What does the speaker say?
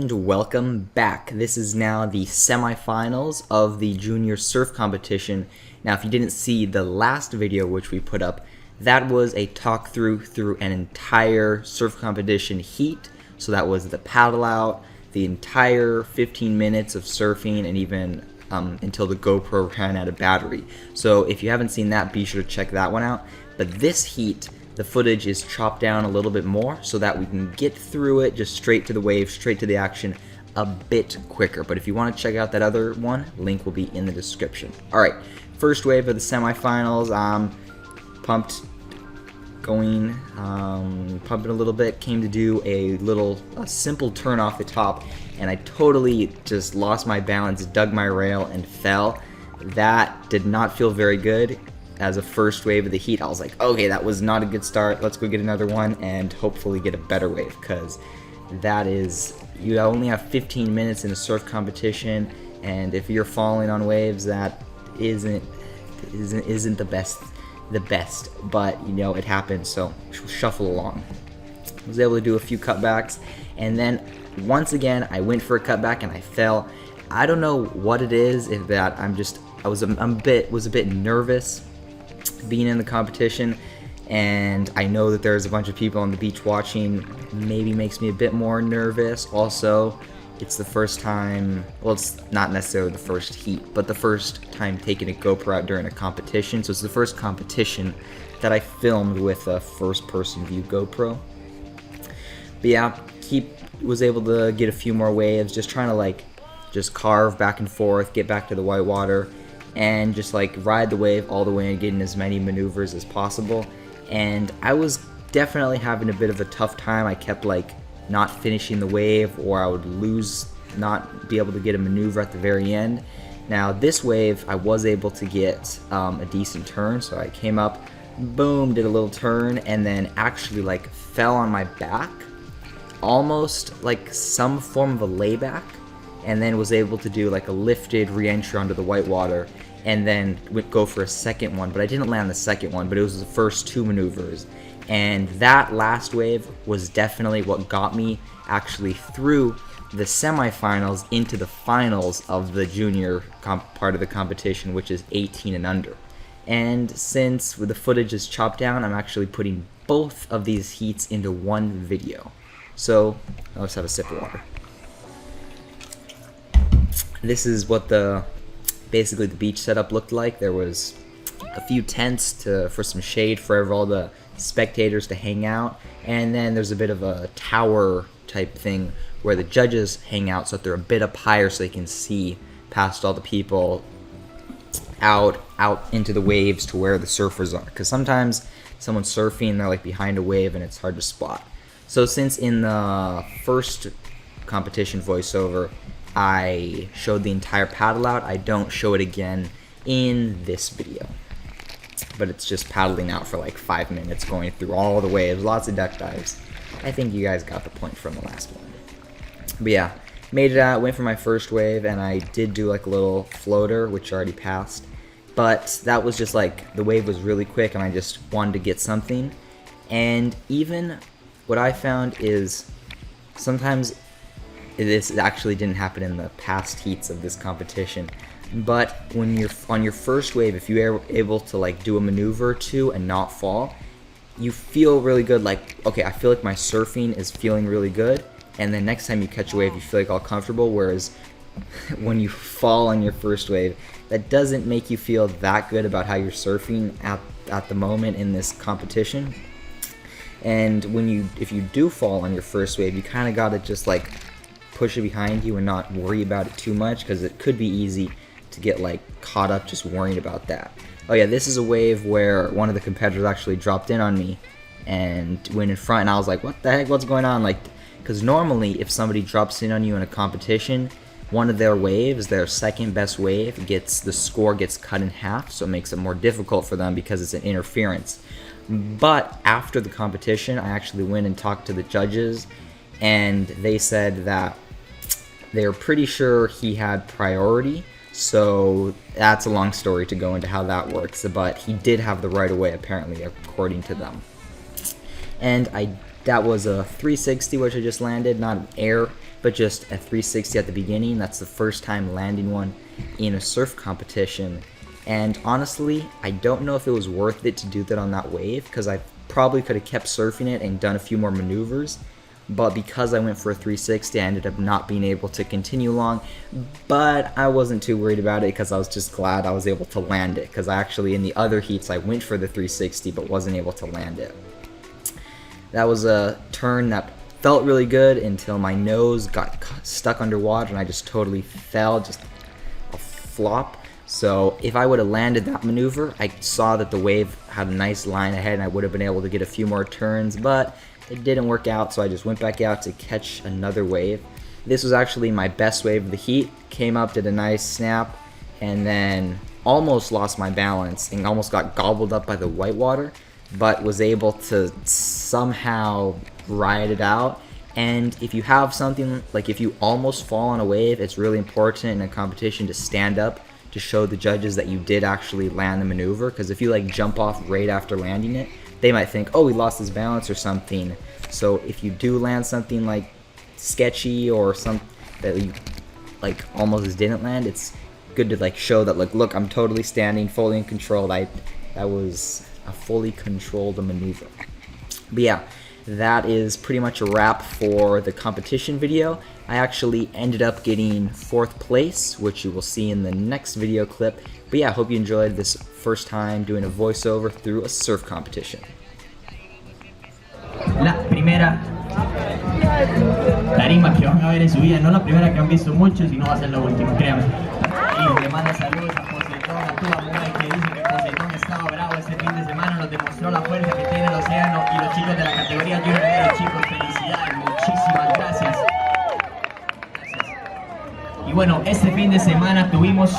and welcome back. This is now the semifinals of the junior surf competition. Now, if you didn't see the last video which we put up, that was a talk through an entire surf competition heat. So that was the paddle out, the entire 15 minutes of surfing, and even until the Gopro ran out of battery. So if you haven't seen that, be sure to check that one out. But this heat, the footage is chopped down a little bit more so that we can get through it just straight to the wave, straight to the action a bit quicker. But if you want to check out that other one, link will be in the description. Alright, first wave of the semifinals. Pumped, going, pumping a little bit, came to do a simple turn off the top, and I totally just lost my balance, dug my rail, and fell. That did not feel very good. As a first wave of the heat, I was like, okay, that was not a good start. Let's go get another one and hopefully get a better wave, because that is, you only have 15 minutes in a surf competition, and if you're falling on waves, that isn't the best, but you know, it happens, so shuffle along. I was able to do a few cutbacks, and then once again I went for a cutback and I fell. I don't know what it is, if that I was a bit nervous being in the competition, and I know that there's a bunch of people on the beach watching. Maybe makes me a bit more nervous. Also, it's the first time, well, it's not necessarily the first heat, but the first time taking a GoPro out during a competition. So it's the first competition that I filmed with a first-person view GoPro. But yeah, was able to get a few more waves, just trying to just carve back and forth, get back to the white water, and just ride the wave all the way and get in as many maneuvers as possible. And I was definitely having a bit of a tough time. I kept not finishing the wave, or I would not be able to get a maneuver at the very end. Now this wave I was able to get a decent turn, so I came up, boom, did a little turn, and then actually fell on my back, almost like some form of a layback, and then was able to do a lifted re-entry onto the white water, and then go for a second one. But I didn't land the second one, but it was the first two maneuvers. And that last wave was definitely what got me actually through the semifinals into the finals of the junior part of the competition, which is 18 and under. And since the footage is chopped down, I'm actually putting both of these heats into one video. So let's have a sip of water. This is what basically the beach setup looked like. There was a few tents for some shade for all the spectators to hang out, and then there's a bit of a tower type thing where the judges hang out, so that they're a bit up higher so they can see past all the people out into the waves to where the surfers are, because sometimes someone's surfing, they're behind a wave and it's hard to spot. So since in the first competition voiceover I showed the entire paddle out, I don't show it again in this video. But it's just paddling out for 5 minutes, going through all the waves, lots of duck dives. I think you guys got the point from the last one. But yeah, made it out, went for my first wave, and I did do a little floater, which already passed. But that was just the wave was really quick, and I just wanted to get something. And even what I found is sometimes this actually didn't happen in the past heats of this competition, but when you're on your first wave, if you're able to do a maneuver or two and not fall, you feel really good. Okay, I feel like my surfing is feeling really good, and then next time you catch a wave you feel all comfortable. Whereas when you fall on your first wave, that doesn't make you feel that good about how you're surfing at the moment in this competition. And if you do fall on your first wave, you kind of gotta just push it behind you and not worry about it too much, because it could be easy to get caught up just worrying about that. Oh yeah, this is a wave where one of the competitors actually dropped in on me and went in front, and I was like, what the heck, what's going on? Because normally if somebody drops in on you in a competition, one of their waves, their second best wave, the score gets cut in half, so it makes it more difficult for them because it's an interference. But after the competition, I actually went and talked to the judges, and they said that they're pretty sure he had priority. So that's a long story to go into how that works, but he did have the right of way apparently, according to them. And I That was a 360 which I just landed, not an air, but just a 360 at the beginning. That's the first time landing one in a surf competition. And honestly, I don't know if it was worth it to do that on that wave, because I probably could have kept surfing it and done a few more maneuvers. But because I went for a 360, I ended up not being able to continue long. But I wasn't too worried about it because I was just glad I was able to land it. Because I actually, in the other heats, I went for the 360 but wasn't able to land it. That was a turn that felt really good until my nose got stuck underwater and I just totally fell, just a flop. So if I would have landed that maneuver, I saw that the wave had a nice line ahead and I would have been able to get a few more turns, but it didn't work out, so I just went back out to catch another wave. This was actually my best wave of the heat. Came up, did a nice snap, and then almost lost my balance and almost got gobbled up by the whitewater, but was able to somehow ride it out. And if you have something, like if you almost fall on a wave, it's really important in a competition to stand up to show the judges that you did actually land the maneuver, because if you like jump off right after landing it, they might think, oh, he lost his balance or something. So if you do land something like sketchy or something that you like almost didn't land, it's good to like show that, like, look, I'm totally standing, fully in control. That was a fully controlled maneuver. But yeah, that is pretty much a wrap for the competition video. I actually ended up getting 4th place, which you will see in the next video clip. But yeah, I hope you enjoyed this first time doing a voiceover through a surf competition. La primera tarima que van a ver en su vida, no la primera que han visto muchos, sino va a ser la última, créanme. Y le manda saludos a Poseidón, a Atua, que dice que Poseidón estaba bravo este fin de semana, nos demostró la fuerza que tiene el océano y los chicos de la categoría Junior. Chicos, felicidades, muchísimas gracias. Y bueno, este fin de semana tuvimos